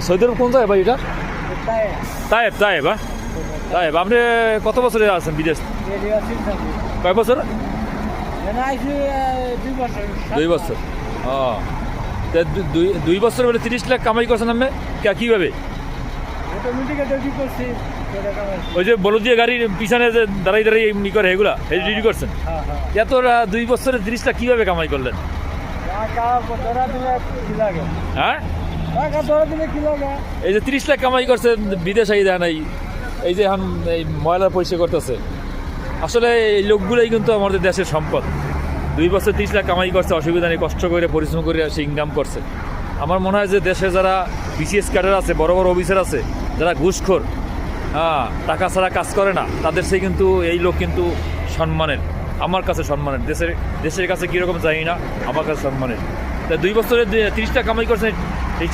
Saudi আরব কোন জায়গায় ভাই এটা? তায়েব তায়েব, হ্যাঁ তায়েব। আপনি কত বছরে আছেন বিদেশ? কয় বছর? 2 বছর। ও তা 2 বছর বলে 30 লাখ কামাই করছেন আপনি কীভাবে? ওই যে বলদিয়া গাড়ির পিছনে যে দাঁড়াই দাঁড়াই ই করে এগুলা রেডি করছেন? এত 2 বছরে 30 লাখ কীভাবে কামাই করলেন? হ্যাঁ এই যে 30 লাখ কামাই করছে বিদেশ আই দেয় নাই, এই যে এখন এই ময়লা পরিষ্কার করতেছে, আসলে এই লোকগুলোই কিন্তু আমাদের দেশের সম্পদ। 2 বছর 30 লাখ কামাই করছে, অসুবিধা নেই, কষ্ট করে পরিশ্রম করে সে ইনকাম করছে। আমার মনে হয় যে দেশে যারা বিসিএস ক্যাডার আছে, বড় বড় অফিসার আছে, যারা ঘুষখোর, হ্যাঁ টাকা ছাড়া কাজ করে না, তাদের সে কিন্তু এই লোক কিন্তু সম্মানের, আমার কাছে সম্মানের, দেশের কাছে কীরকম জানি না, আমার কাছে সম্মানের। তা 2 বছরে 30 লাখ কামাই করছেন,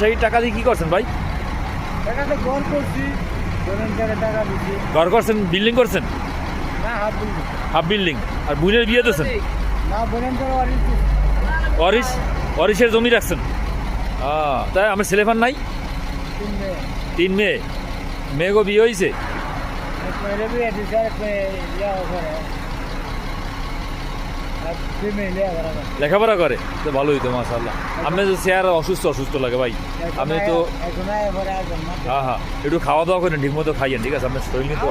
সেই টাকা দিয়ে কী করছেন ভাই? ঘর করছেন, বিল্ডিং করছেন? Half building. আর বোনের বিয়ে দিয়েছেন? অরিশের জমি রাখছেন? তাই আমার ছেলেফান নাই? 3 মেয়ে। মেয়েগো বিয়ে হয়েছে? লেখাপড়া করে তো ভালোই তো মাশাআল্লাহ। আপনি তো চেয়ার অসুস্থ লাগে ভাই, আপনি তো হ্যাঁ একটু খাওয়া দাওয়া করেন, ঠিক মতো খাইয়েন, ঠিক আছে? আপনার শরীর কিন্তু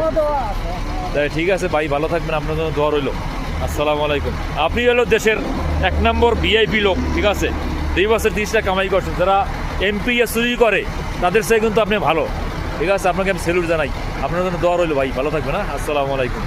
তাই ঠিক আছে ভাই, ভালো থাকবেন, আপনার জন্য দোয়া রইল। আসসালামু আলাইকুম। আপনি হলো দেশের 1 নম্বর ভিআইপি লোক, ঠিক আছে? 2 বছর 30 লাখ কামাই করছেন। যারা এমপি চুরি করে তাদের সে কিন্তু আপনি ভালো, ঠিক আছে? আপনাকে আমি স্যালুট জানাই, আপনার জন্য দোয়া রইল ভাই, ভালো থাকবেন। হ্যাঁ আসসালামু আলাইকুম।